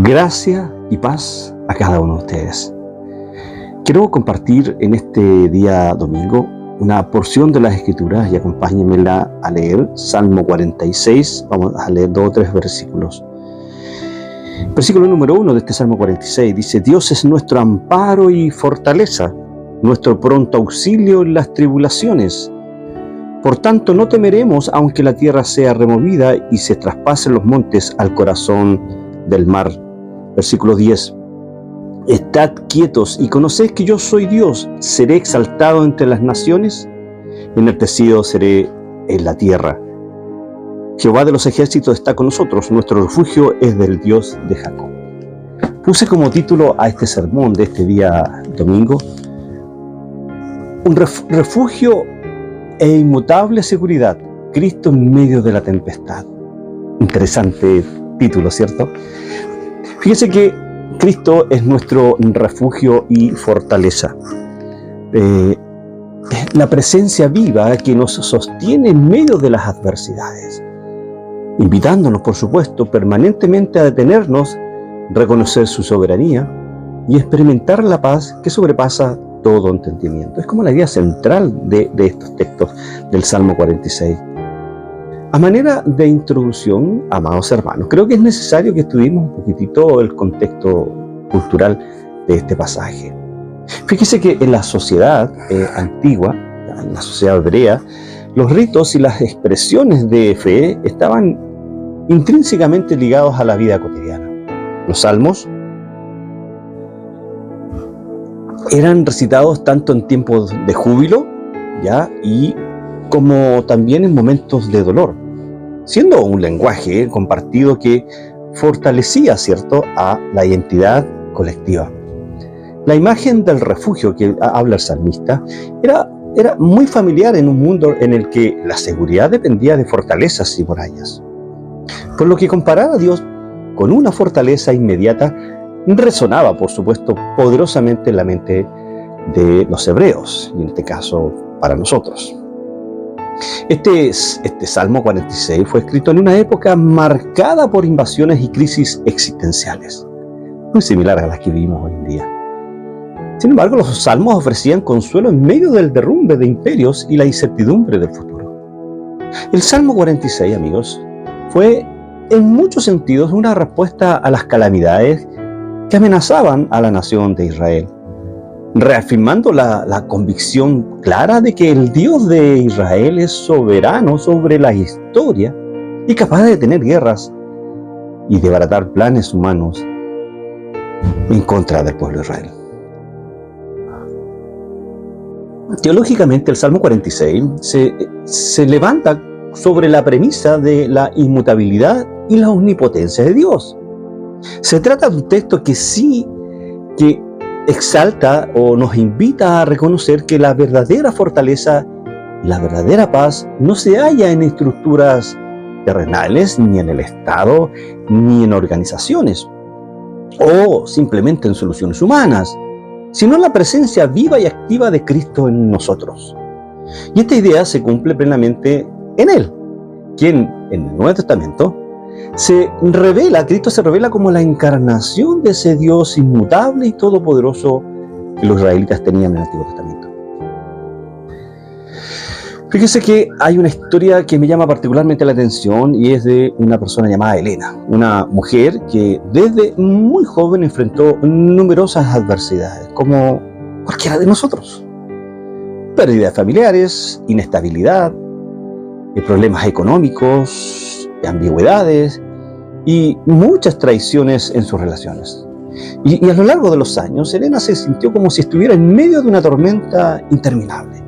Gracia y paz a cada uno de ustedes. Quiero compartir en este día domingo una porción de las Escrituras y acompáñenmela a leer Salmo 46. Vamos a leer 2 o 3 versículos. Versículo número 1 de este Salmo 46 dice: Dios es nuestro amparo y fortaleza, nuestro pronto auxilio en las tribulaciones. Por tanto, no temeremos aunque la tierra sea removida y se traspasen los montes al corazón del mar. Versículo 10. Estad quietos y conoced que yo soy Dios. Seré exaltado entre las naciones, enaltecido seré en la tierra. Jehová de los ejércitos está con nosotros, nuestro refugio es del Dios de Jacob. Puse como título a este sermón de este día domingo: un refugio e inmutable seguridad, Cristo en medio de la tempestad. Interesante título, ¿cierto? Fíjese que Cristo es nuestro refugio y fortaleza. La presencia viva que nos sostiene en medio de las adversidades, invitándonos, por supuesto, permanentemente a detenernos, reconocer su soberanía y experimentar la paz que sobrepasa todo entendimiento. Es como la idea central de estos textos del Salmo 46. A manera de introducción, amados hermanos, creo que es necesario que estudiemos un poquitito el contexto cultural de este pasaje. Fíjese que en la sociedad antigua, en la sociedad hebrea, los ritos y las expresiones de fe estaban intrínsecamente ligados a la vida cotidiana. Los salmos eran recitados tanto en tiempos de júbilo, y como también en momentos de dolor, siendo un lenguaje compartido que fortalecía, ¿cierto?, a la identidad colectiva. La imagen del refugio que habla el salmista era muy familiar en un mundo en el que la seguridad dependía de fortalezas y murallas. Por lo que comparar a Dios con una fortaleza inmediata resonaba, por supuesto, poderosamente en la mente de los hebreos, y en este caso para nosotros. Este Salmo 46 fue escrito en una época marcada por invasiones y crisis existenciales, muy similar a las que vivimos hoy en día. Sin embargo, los salmos ofrecían consuelo en medio del derrumbe de imperios y la incertidumbre del futuro. El Salmo 46, amigos, fue en muchos sentidos una respuesta a las calamidades que amenazaban a la nación de Israel, reafirmando la convicción clara de que el Dios de Israel es soberano sobre la historia y capaz de detener guerras y de baratar planes humanos en contra del pueblo de Israel. Teológicamente, el Salmo 46 se levanta sobre la premisa de la inmutabilidad y la omnipotencia de Dios. Se trata de un texto que exalta o nos invita a reconocer que la verdadera fortaleza y la verdadera paz no se halla en estructuras terrenales, ni en el Estado, ni en organizaciones, o simplemente en soluciones humanas, sino en la presencia viva y activa de Cristo en nosotros. Y esta idea se cumple plenamente en Él, quien en el Nuevo Testamento Cristo se revela como la encarnación de ese Dios inmutable y todopoderoso que los israelitas tenían en el Antiguo Testamento. Fíjese que hay una historia que me llama particularmente la atención, y es de una persona llamada Elena, una mujer que desde muy joven enfrentó numerosas adversidades, como cualquiera de nosotros. Pérdidas familiares, inestabilidad, problemas económicos, ambigüedades y muchas traiciones en sus relaciones. Y a lo largo de los años, Elena se sintió como si estuviera en medio de una tormenta interminable,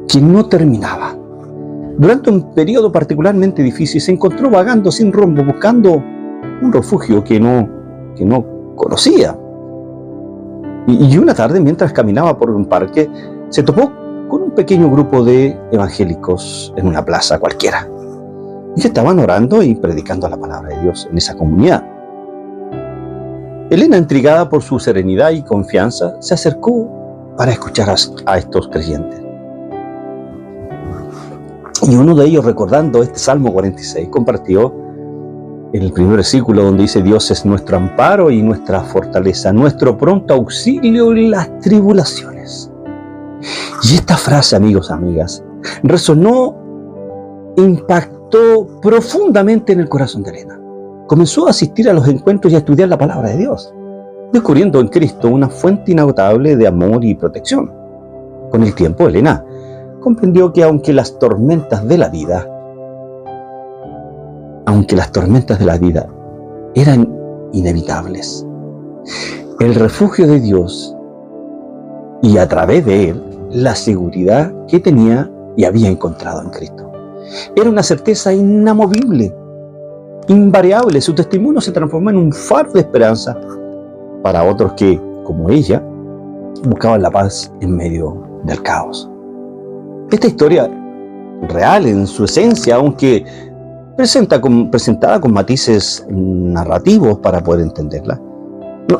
que no terminaba. Durante un periodo particularmente difícil, se encontró vagando sin rumbo, buscando un refugio que no conocía. Y una tarde, mientras caminaba por un parque, se topó con un pequeño grupo de evangélicos en una plaza cualquiera, y que estaban orando y predicando la palabra de Dios en esa comunidad. Elena, intrigada por su serenidad y confianza, se acercó para escuchar a estos creyentes. Y uno de ellos, recordando este Salmo 46, compartió en el primer versículo donde dice: Dios es nuestro amparo y nuestra fortaleza, nuestro pronto auxilio en las tribulaciones. Y esta frase, amigos, amigas, resonó, impactó profundamente en el corazón de Elena. Comenzó a asistir a los encuentros y a estudiar la palabra de Dios, descubriendo en Cristo una fuente inagotable de amor y protección. Con el tiempo, Elena comprendió que aunque las tormentas de la vida eran inevitables, el refugio de Dios y a través de él la seguridad que tenía y había encontrado en Cristo era una certeza inamovible, invariable. Su testimonio se transformó en un faro de esperanza para otros que, como ella, buscaban la paz en medio del caos. Esta historia, real en su esencia, aunque presentada con matices narrativos para poder entenderla,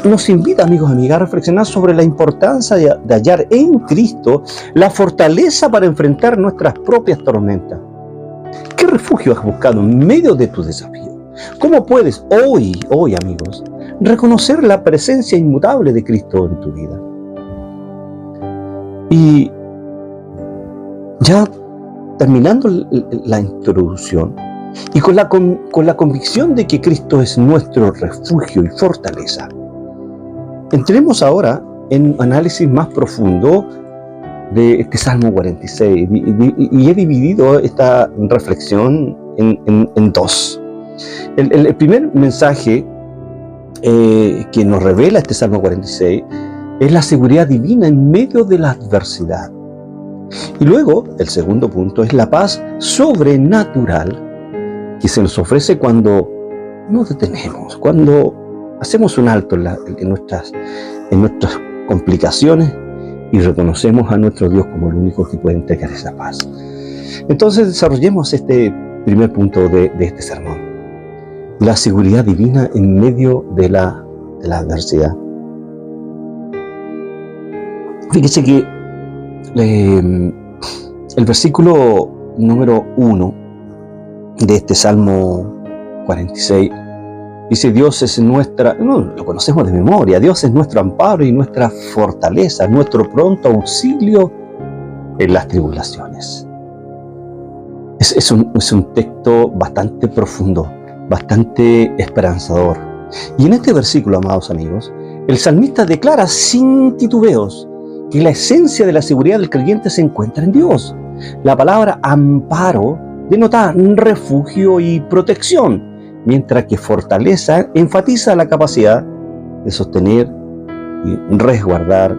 nos invita, amigos y amigas, a reflexionar sobre la importancia de hallar en Cristo la fortaleza para enfrentar nuestras propias tormentas. ¿Qué refugio has buscado en medio de tus desafíos? ¿Cómo puedes hoy, amigos, reconocer la presencia inmutable de Cristo en tu vida? Y ya terminando la introducción, y con la convicción de que Cristo es nuestro refugio y fortaleza, entremos ahora en un análisis más profundo de este Salmo 46. Y he dividido esta reflexión en dos. El primer mensaje que nos revela este Salmo 46 es la seguridad divina en medio de la adversidad. Y luego, el segundo punto es la paz sobrenatural que se nos ofrece cuando nos detenemos, cuando hacemos un alto en nuestras complicaciones y reconocemos a nuestro Dios como el único que puede entregar esa paz. Entonces desarrollemos este primer punto de este sermón: la seguridad divina en medio de la adversidad. Fíjese que el versículo número 1 de este Salmo 46 dice: Dios es lo conocemos de memoria, Dios es nuestro amparo y nuestra fortaleza, nuestro pronto auxilio en las tribulaciones. Es un texto bastante profundo, bastante esperanzador. Y en este versículo, amados amigos, el salmista declara sin titubeos que la esencia de la seguridad del creyente se encuentra en Dios. La palabra amparo denota refugio y protección, mientras que fortaleza enfatiza la capacidad de sostener y resguardar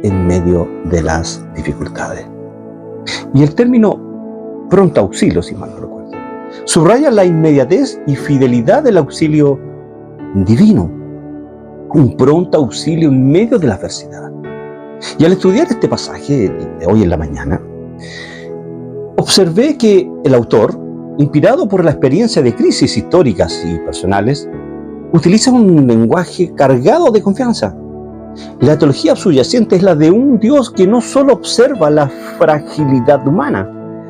en medio de las dificultades. Y el término pronto auxilio, si mal no recuerdo, subraya la inmediatez y fidelidad del auxilio divino, un pronto auxilio en medio de la adversidad. Y al estudiar este pasaje de hoy en la mañana, observé que el autor, inspirado por la experiencia de crisis históricas y personales, utiliza un lenguaje cargado de confianza. La teología subyacente es la de un Dios que no solo observa la fragilidad humana,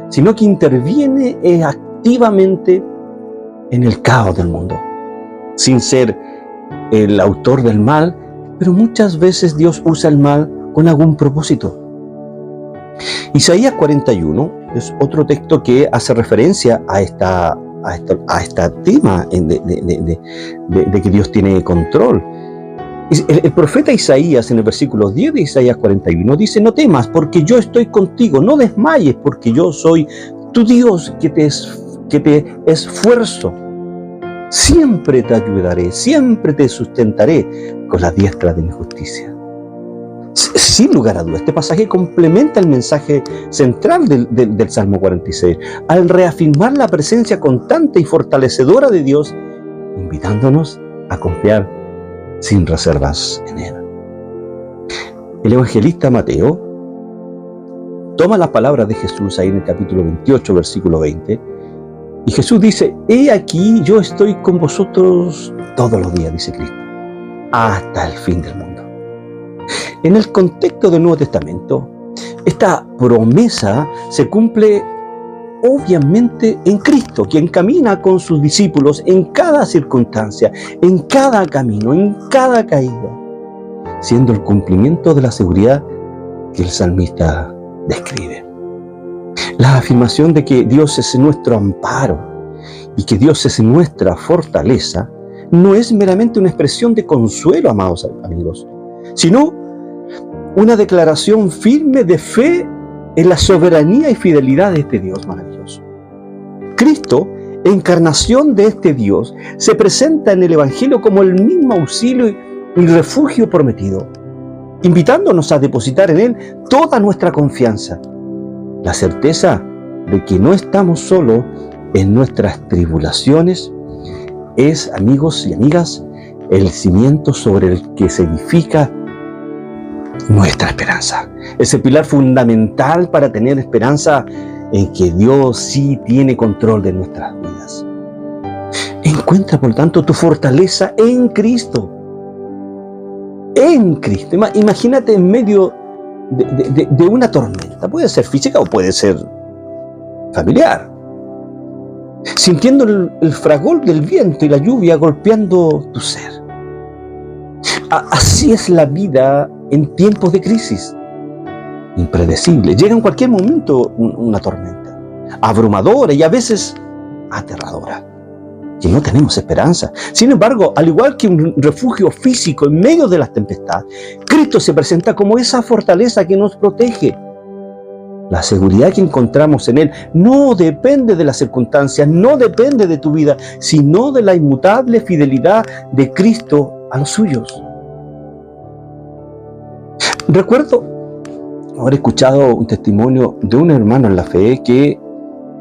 sino que interviene activamente en el caos del mundo. Sin ser el autor del mal, pero muchas veces Dios usa el mal con algún propósito. Isaías 41 es otro texto que hace referencia a este tema de que Dios tiene control. El profeta Isaías, en el versículo 10 de Isaías 41, dice: no temas, porque yo estoy contigo, no desmayes, porque yo soy tu Dios, que te esfuerzo. Siempre te ayudaré, siempre te sustentaré con la diestra de mi justicia. Sin lugar a dudas, este pasaje complementa el mensaje central del Salmo 46, al reafirmar la presencia constante y fortalecedora de Dios, invitándonos a confiar sin reservas en Él. El evangelista Mateo toma las palabras de Jesús ahí en el capítulo 28, versículo 20, y Jesús dice: he aquí, yo estoy con vosotros todos los días, dice Cristo, hasta el fin del mundo. En el contexto del Nuevo Testamento, esta promesa se cumple obviamente en Cristo, quien camina con sus discípulos en cada circunstancia, en cada camino, en cada caída, siendo el cumplimiento de la seguridad que el salmista describe. La afirmación de que Dios es nuestro amparo y que Dios es nuestra fortaleza no es meramente una expresión de consuelo, amados amigos, sino una declaración firme de fe en la soberanía y fidelidad de este Dios maravilloso. Cristo, encarnación de este Dios, se presenta en el Evangelio como el mismo auxilio y refugio prometido, invitándonos a depositar en Él toda nuestra confianza, la certeza de que no estamos solos en nuestras tribulaciones. Es, amigos y amigas, el cimiento sobre el que se edifica nuestra esperanza. Es el pilar fundamental para tener esperanza en que Dios sí tiene control de nuestras vidas. Encuentra, por tanto, tu fortaleza en Cristo. En Cristo. Imagínate en medio de una tormenta. Puede ser física o puede ser familiar. Sintiendo el fragor del viento y la lluvia golpeando tu ser. Así es la vida en tiempos de crisis. Impredecible. Llega en cualquier momento una tormenta. Abrumadora y a veces aterradora. Que no tenemos esperanza. Sin embargo, al igual que un refugio físico en medio de las tempestades, Cristo se presenta como esa fortaleza que nos protege. La seguridad que encontramos en Él no depende de las circunstancias, no depende de tu vida, sino de la inmutable fidelidad de Cristo a los suyos. Recuerdo haber escuchado un testimonio de un hermano en la fe que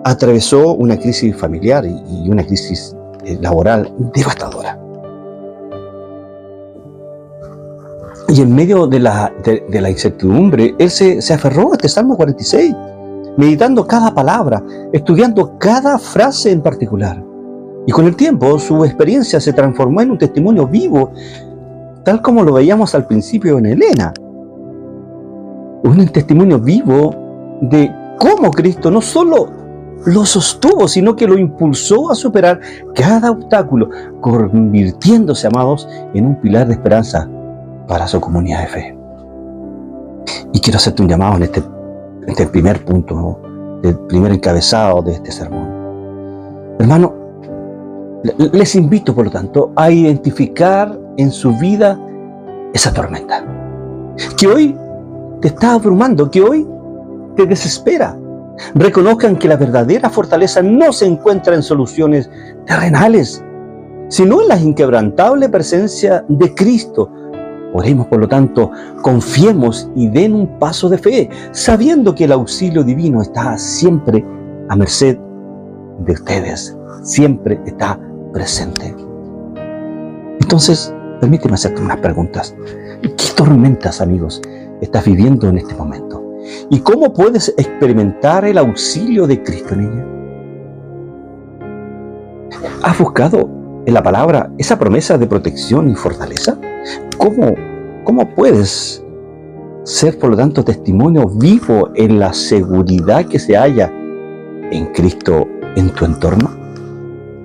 atravesó una crisis familiar y una crisis laboral devastadora. Y en medio de la incertidumbre, él se aferró a este Salmo 46, meditando cada palabra, estudiando cada frase en particular. Y con el tiempo, su experiencia se transformó en un testimonio vivo, tal como lo veíamos al principio en Elena. Un testimonio vivo de cómo Cristo no solo lo sostuvo, sino que lo impulsó a superar cada obstáculo, convirtiéndose, amados, en un pilar de esperanza para su comunidad de fe. Y quiero hacerte un llamado en este primer punto, ¿no? El primer encabezado de este sermón. Hermano, les invito, por lo tanto, a identificar en su vida esa tormenta que hoy te está abrumando, que hoy te desespera. Reconozcan que la verdadera fortaleza no se encuentra en soluciones terrenales, sino en la inquebrantable presencia de Cristo. Oremos, por lo tanto, confiemos y den un paso de fe, sabiendo que el auxilio divino está siempre a merced de ustedes, siempre está presente. Entonces, permíteme hacerte unas preguntas. ¿Qué tormentas, amigos, estás viviendo en este momento? ¿Y cómo puedes experimentar el auxilio de Cristo en ella? ¿Has buscado en la palabra esa promesa de protección y fortaleza? ¿Cómo puedes ser, por lo tanto, testimonio vivo en la seguridad que se halla en Cristo en tu entorno?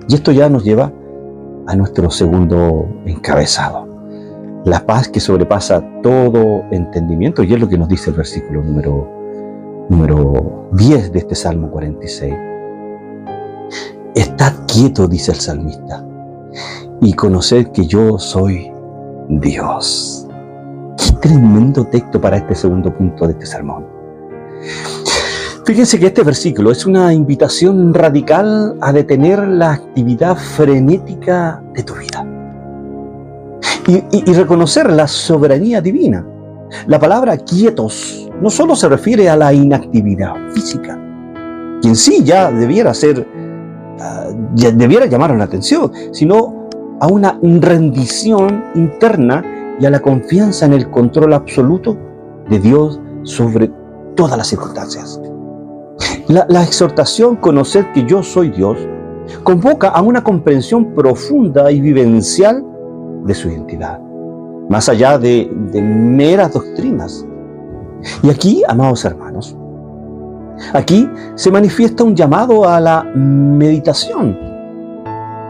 Y esto ya nos lleva a nuestro segundo encabezado. La paz que sobrepasa todo entendimiento, y es lo que nos dice el versículo número 10 de este Salmo 46. Estad quieto, dice el salmista, y conoced que yo soy Dios. Qué tremendo texto para este segundo punto de este sermón. Fíjense que este versículo es una invitación radical a detener la actividad frenética de tu vida y reconocer la soberanía divina. La palabra quietos no solo se refiere a la inactividad física, que en sí ya debiera llamar la atención, sino a una rendición interna y a la confianza en el control absoluto de Dios sobre todas las circunstancias. La exhortación conocer que yo soy Dios convoca a una comprensión profunda y vivencial de su identidad, más allá de meras doctrinas. Y aquí, amados hermanos, Aquí se manifiesta un llamado a la meditación,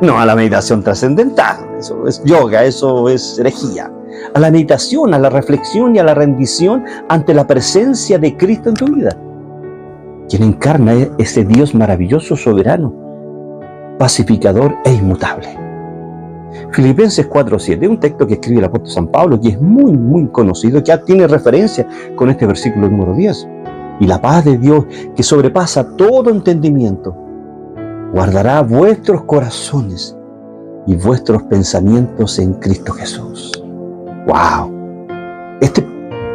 no a la meditación trascendental, eso es yoga, eso es herejía. A la meditación, a la reflexión y a la rendición ante la presencia de Cristo en tu vida, quien encarna ese Dios maravilloso, soberano, pacificador e inmutable. Filipenses 4:7, un texto que escribe el apóstol San Pablo, que es muy conocido, que tiene referencia con este versículo número 10. Y la paz de Dios, que sobrepasa todo entendimiento, guardará vuestros corazones y vuestros pensamientos en Cristo Jesús. ¡Wow! Este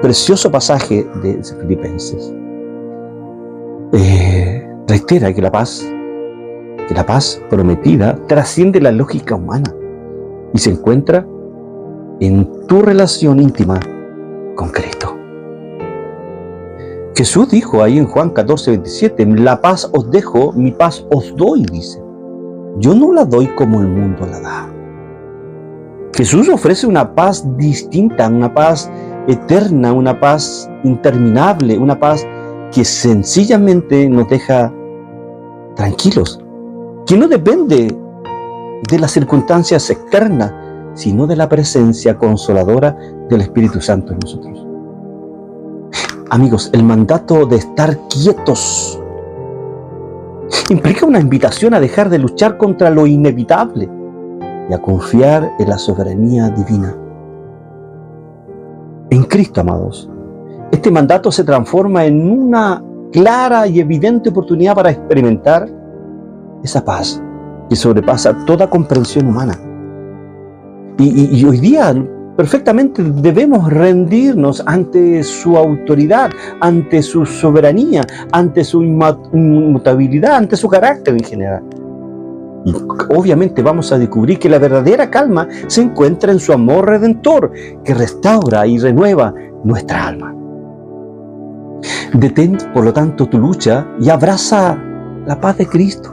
precioso pasaje de Filipenses reitera que la paz prometida trasciende la lógica humana y se encuentra en tu relación íntima con Cristo. Jesús dijo ahí en Juan 14:27, la paz os dejo, mi paz os doy, dice. Yo no la doy como el mundo la da. Jesús ofrece una paz distinta, una paz eterna, una paz interminable, una paz que sencillamente nos deja tranquilos, que no depende de las circunstancias externas, sino de la presencia consoladora del Espíritu Santo en nosotros. Amigos, el mandato de estar quietos implica una invitación a dejar de luchar contra lo inevitable y a confiar en la soberanía divina. En Cristo, amados, este mandato se transforma en una clara y evidente oportunidad para experimentar esa paz que sobrepasa toda comprensión humana. Y hoy día perfectamente debemos rendirnos ante su autoridad, ante su soberanía, ante su inmutabilidad, ante su carácter en general. Y obviamente vamos a descubrir que la verdadera calma se encuentra en su amor redentor, que restaura y renueva nuestra alma. Detén, por lo tanto, tu lucha y abraza la paz de Cristo.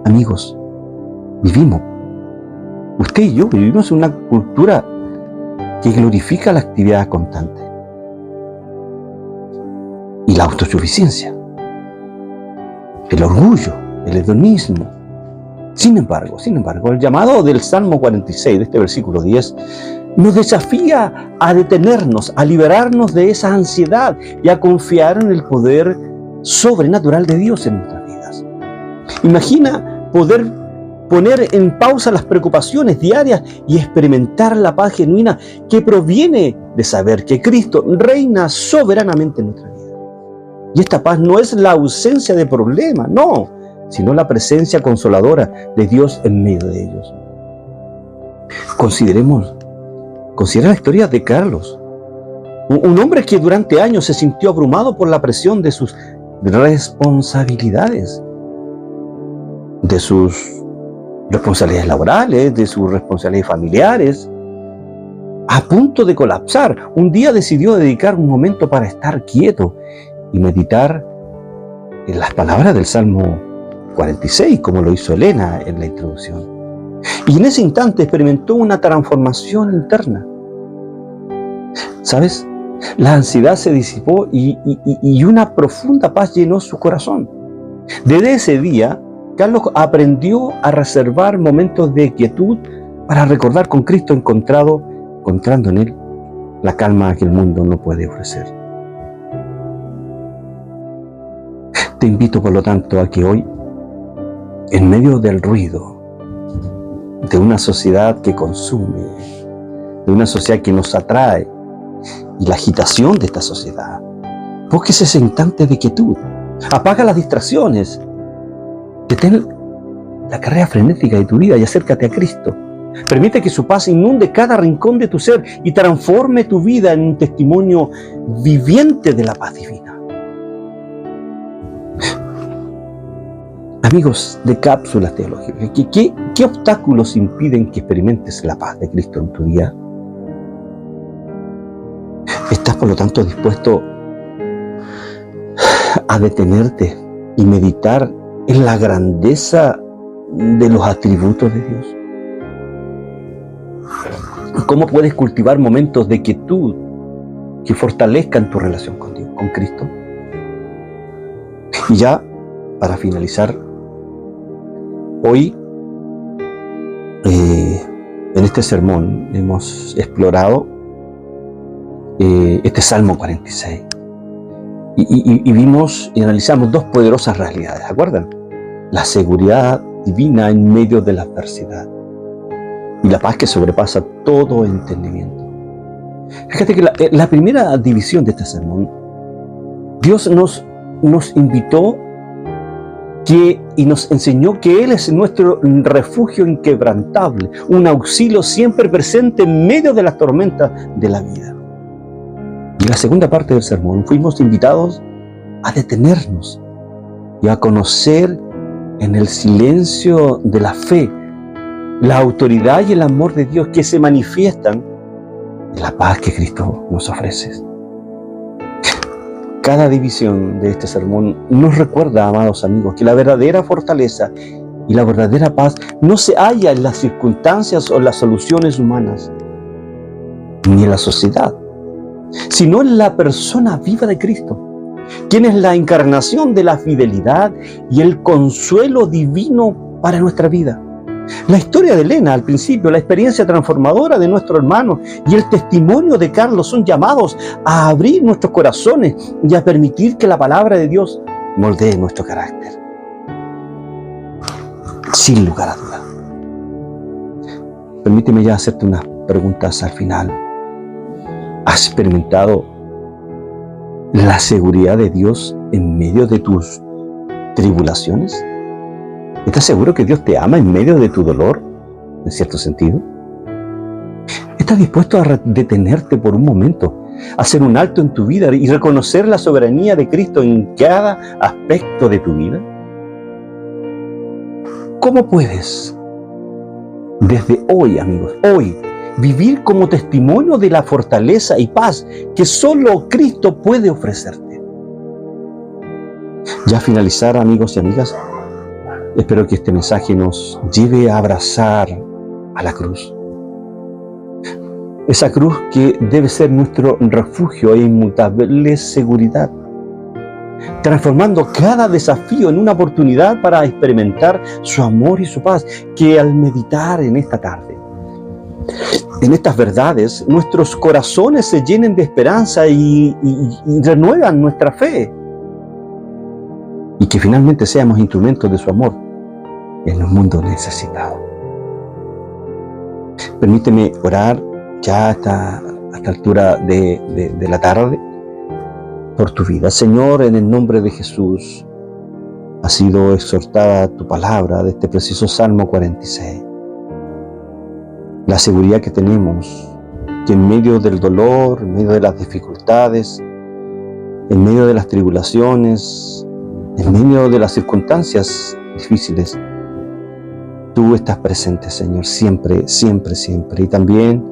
Amigos, usted y yo vivimos en una cultura que glorifica la actividad constante y la autosuficiencia, el orgullo, el hedonismo. Sin embargo, el llamado del Salmo 46, de este versículo 10, nos desafía a detenernos, a liberarnos de esa ansiedad y a confiar en el poder sobrenatural de Dios en nuestras vidas. Imagina poder poner en pausa las preocupaciones diarias y experimentar la paz genuina que proviene de saber que Cristo reina soberanamente en nuestra vida. Y esta paz no es la ausencia de problemas, no, sino la presencia consoladora de Dios en medio de ellos. Considera la historia de Carlos, un hombre que durante años se sintió abrumado por la presión de sus responsabilidades, de sus responsabilidades laborales, de sus responsabilidades familiares, a punto de colapsar. Un día decidió dedicar un momento para estar quieto y meditar en las palabras del Salmo 46, como lo hizo Elena en la introducción. Y en ese instante experimentó una transformación interna. ¿Sabes? La ansiedad se disipó y una profunda paz llenó su corazón. Desde ese día, Carlos aprendió a reservar momentos de quietud para recordar con Cristo encontrando en Él la calma que el mundo no puede ofrecer. Te invito, por lo tanto, a que hoy, en medio del ruido, de una sociedad que consume, de una sociedad que nos atrae, y la agitación de esta sociedad, busques ese instante de quietud, apaga las distracciones, detén la carrera frenética de tu vida y acércate a Cristo. Permite que su paz inunde cada rincón de tu ser y transforme tu vida en un testimonio viviente de la paz divina. Amigos de Cápsulas Teológicas, ¿qué obstáculos impiden que experimentes la paz de Cristo en tu día? ¿Estás, por lo tanto, dispuesto a detenerte y meditar en la grandeza de los atributos de Dios? ¿Cómo puedes cultivar momentos de quietud que fortalezcan tu relación con Dios, con Cristo? Y ya, para finalizar, hoy, en este sermón, hemos explorado este Salmo 46. Y vimos y analizamos dos poderosas realidades, ¿se acuerdan? La seguridad divina en medio de la adversidad y la paz que sobrepasa todo entendimiento. Fíjate que la primera división de este sermón, Dios nos invitó y nos enseñó que Él es nuestro refugio inquebrantable, un auxilio siempre presente en medio de las tormentas de la vida. Y en la segunda parte del sermón fuimos invitados a detenernos y a conocer en el silencio de la fe la autoridad y el amor de Dios que se manifiestan en la paz que Cristo nos ofrece. Cada división de este sermón nos recuerda, amados amigos, que la verdadera fortaleza y la verdadera paz no se halla en las circunstancias o las soluciones humanas, ni en la sociedad, sino en la persona viva de Cristo, quien es la encarnación de la fidelidad y el consuelo divino para nuestra vida. La historia de Elena al principio, la experiencia transformadora de nuestro hermano y el testimonio de Carlos son llamados a abrir nuestros corazones y a permitir que la palabra de Dios moldee nuestro carácter. Sin lugar a duda. Permíteme ya hacerte unas preguntas al final. ¿Has experimentado la seguridad de Dios en medio de tus tribulaciones? ¿Estás seguro que Dios te ama en medio de tu dolor, en cierto sentido? ¿Estás dispuesto a detenerte por un momento, a hacer un alto en tu vida y reconocer la soberanía de Cristo en cada aspecto de tu vida? ¿Cómo puedes, desde hoy, amigos, hoy, vivir como testimonio de la fortaleza y paz que solo Cristo puede ofrecerte? Ya finalizar, amigos y amigas, espero que este mensaje nos lleve a abrazar a la cruz. Esa cruz que debe ser nuestro refugio e inmutable seguridad, transformando cada desafío en una oportunidad para experimentar su amor y su paz, que al meditar en esta tarde, en estas verdades, nuestros corazones se llenen de esperanza y renuevan nuestra fe. Y que finalmente seamos instrumentos de su amor en un mundo necesitado. Permíteme orar ya hasta esta altura de la tarde por tu vida. Señor, en el nombre de Jesús, ha sido exhortada tu palabra de este preciso Salmo 46. La seguridad que tenemos, que en medio del dolor, en medio de las dificultades, en medio de las tribulaciones, en medio de las circunstancias difíciles, tú estás presente, Señor, siempre, siempre, siempre. Y también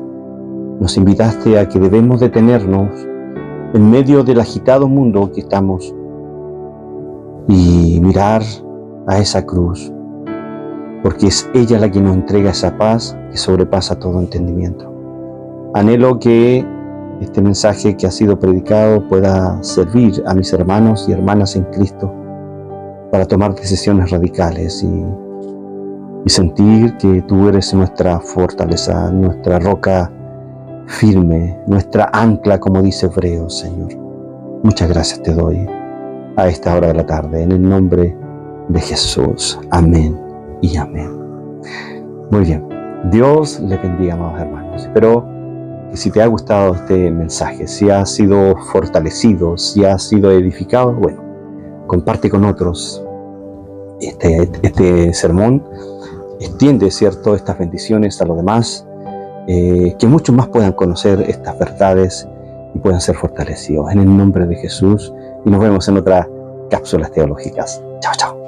nos invitaste a que debemos detenernos en medio del agitado mundo que estamos y mirar a esa cruz, porque es ella la que nos entrega esa paz que sobrepasa todo entendimiento. Anhelo que este mensaje que ha sido predicado pueda servir a mis hermanos y hermanas en Cristo para tomar decisiones radicales y sentir que tú eres nuestra fortaleza, nuestra roca firme, nuestra ancla, como dice Hebreos, Señor. Muchas gracias te doy a esta hora de la tarde, en el nombre de Jesús. Amén y amén. Muy bien, Dios les bendiga, amados hermanos. Espero que si te ha gustado este mensaje, si has sido fortalecido, si has sido edificado, bueno, comparte con otros este sermón. Extiende, ¿cierto?, estas bendiciones a los demás, que muchos más puedan conocer estas verdades y puedan ser fortalecidos en el nombre de Jesús. Y nos vemos en otras cápsulas teológicas. Chao, chao.